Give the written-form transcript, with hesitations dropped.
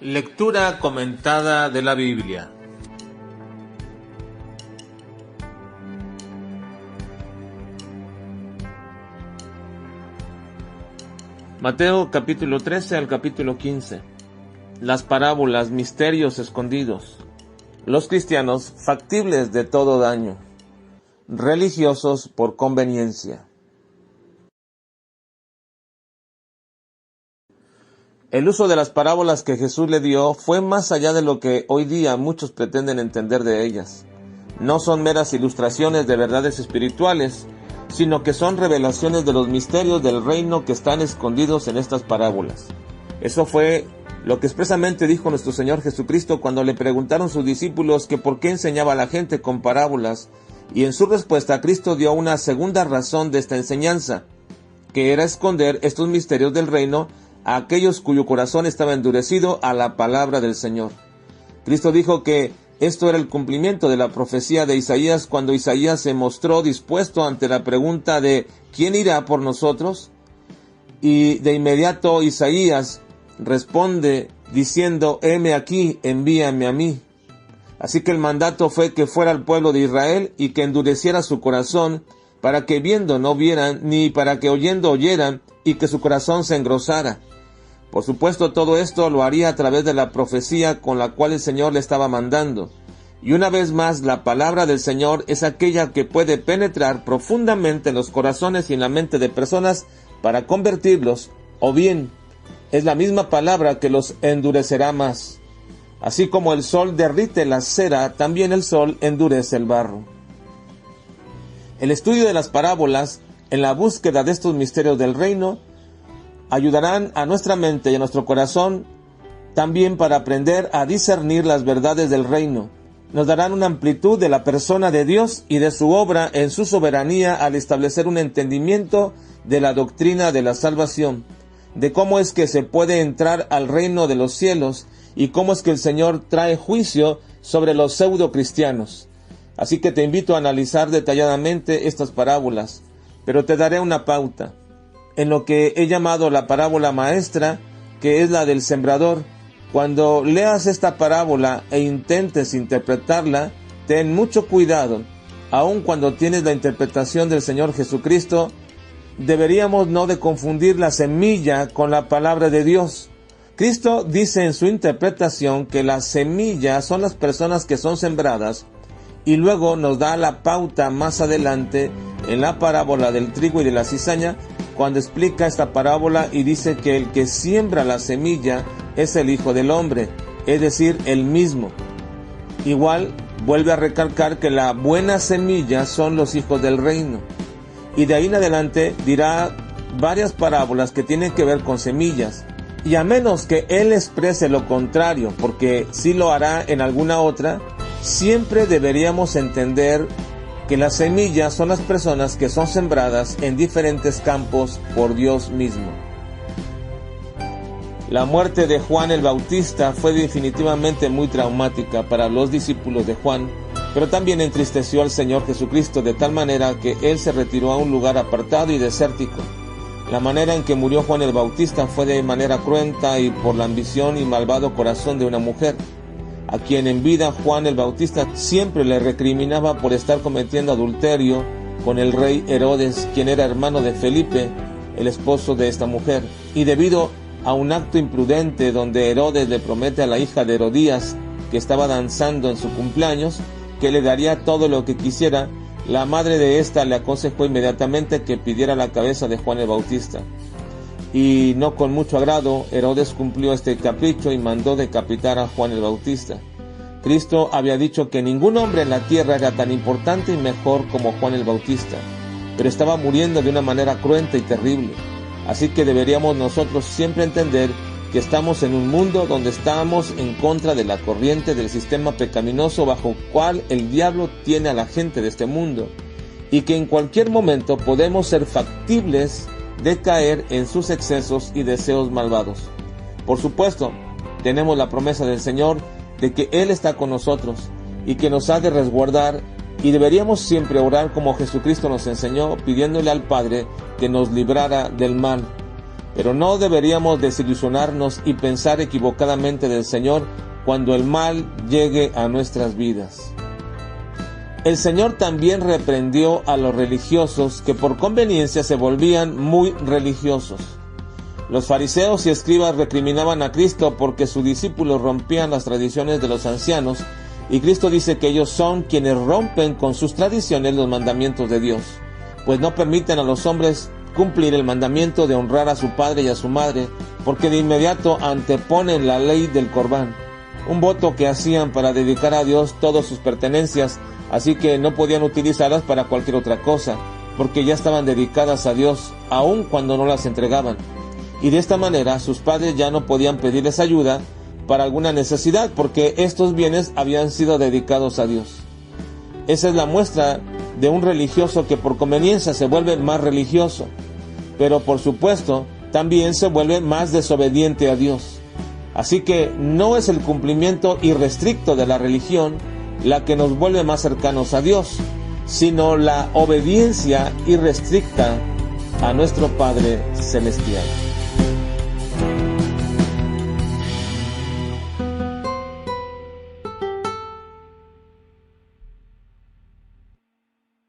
Lectura comentada de la Biblia. Mateo capítulo 13 al capítulo 15. Las parábolas, misterios escondidos. Los cristianos factibles de todo daño. Religiosos por conveniencia. El uso de las parábolas que Jesús le dio fue más allá de lo que hoy día muchos pretenden entender de ellas. No son meras ilustraciones de verdades espirituales, sino que son revelaciones de los misterios del reino que están escondidos en estas parábolas. Eso fue lo que expresamente dijo nuestro Señor Jesucristo cuando le preguntaron sus discípulos que por qué enseñaba a la gente con parábolas, y en su respuesta Cristo dio una segunda razón de esta enseñanza, que era esconder estos misterios del reino a aquellos cuyo corazón estaba endurecido a la palabra del Señor. Cristo dijo que esto era el cumplimiento de la profecía de Isaías cuando Isaías se mostró dispuesto ante la pregunta de ¿quién irá por nosotros? Y de inmediato Isaías responde diciendo, heme aquí, envíame a mí. Así que el mandato fue que fuera al pueblo de Israel y que endureciera su corazón para que viendo no vieran, ni para que oyendo oyeran, y que su corazón se engrosara. Por supuesto, todo esto lo haría a través de la profecía con la cual el Señor le estaba mandando. Y una vez más, la palabra del Señor es aquella que puede penetrar profundamente en los corazones y en la mente de personas para convertirlos, o bien, es la misma palabra que los endurecerá más. Así como el sol derrite la cera, también el sol endurece el barro. El estudio de las parábolas, en la búsqueda de estos misterios del reino, ayudarán a nuestra mente y a nuestro corazón también para aprender a discernir las verdades del reino. Nos darán una amplitud de la persona de Dios y de su obra en su soberanía al establecer un entendimiento de la doctrina de la salvación, de cómo es que se puede entrar al reino de los cielos y cómo es que el Señor trae juicio sobre los pseudo cristianos. Así que te invito a analizar detalladamente estas parábolas, pero te daré una pauta. En lo que he llamado la parábola maestra, que es la del sembrador. Cuando leas esta parábola e intentes interpretarla, ten mucho cuidado. Aun cuando tienes la interpretación del Señor Jesucristo, deberíamos no de confundir la semilla con la palabra de Dios. Cristo dice en su interpretación que las semillas son las personas que son sembradas, y luego nos da la pauta más adelante en la parábola del trigo y de la cizaña, cuando explica esta parábola y dice que el que siembra la semilla es el Hijo del Hombre, es decir, él mismo. Igual, vuelve a recalcar que la buena semilla son los hijos del reino. Y de ahí en adelante dirá varias parábolas que tienen que ver con semillas. Y a menos que él exprese lo contrario, porque sí lo hará en alguna otra, siempre deberíamos entender que las semillas son las personas que son sembradas en diferentes campos por Dios mismo. La muerte de Juan el Bautista fue definitivamente muy traumática para los discípulos de Juan, pero también entristeció al Señor Jesucristo de tal manera que él se retiró a un lugar apartado y desértico. La manera en que murió Juan el Bautista fue de manera cruenta y por la ambición y malvado corazón de una mujer, a quien en vida Juan el Bautista siempre le recriminaba por estar cometiendo adulterio con el rey Herodes, quien era hermano de Felipe, el esposo de esta mujer. Y debido a un acto imprudente donde Herodes le promete a la hija de Herodías, que estaba danzando en su cumpleaños, que le daría todo lo que quisiera, la madre de esta le aconsejó inmediatamente que pidiera la cabeza de Juan el Bautista. Y no con mucho agrado, Herodes cumplió este capricho y mandó decapitar a Juan el Bautista. Cristo había dicho que ningún hombre en la tierra era tan importante y mejor como Juan el Bautista, pero estaba muriendo de una manera cruenta y terrible. Así que deberíamos nosotros siempre entender que estamos en un mundo donde estamos en contra de la corriente del sistema pecaminoso bajo el cual el diablo tiene a la gente de este mundo, y que en cualquier momento podemos ser factibles de caer en sus excesos y deseos malvados. Por supuesto, tenemos la promesa del Señor de que Él está con nosotros y que nos ha de resguardar, y deberíamos siempre orar como Jesucristo nos enseñó, pidiéndole al Padre que nos librara del mal. Pero no deberíamos desilusionarnos y pensar equivocadamente del Señor cuando el mal llegue a nuestras vidas. El Señor también reprendió a los religiosos que por conveniencia se volvían muy religiosos. Los fariseos y escribas recriminaban a Cristo porque sus discípulos rompían las tradiciones de los ancianos, y Cristo dice que ellos son quienes rompen con sus tradiciones los mandamientos de Dios, pues no permiten a los hombres cumplir el mandamiento de honrar a su padre y a su madre, porque de inmediato anteponen la ley del Corbán, un voto que hacían para dedicar a Dios todas sus pertenencias, así que no podían utilizarlas para cualquier otra cosa, porque ya estaban dedicadas a Dios, aun cuando no las entregaban. Y de esta manera sus padres ya no podían pedirles ayuda para alguna necesidad, porque estos bienes habían sido dedicados a Dios. Esa es la muestra de un religioso que por conveniencia se vuelve más religioso, pero por supuesto también se vuelve más desobediente a Dios. Así que no es el cumplimiento irrestricto de la religión la que nos vuelve más cercanos a Dios, sino la obediencia irrestricta a nuestro Padre Celestial.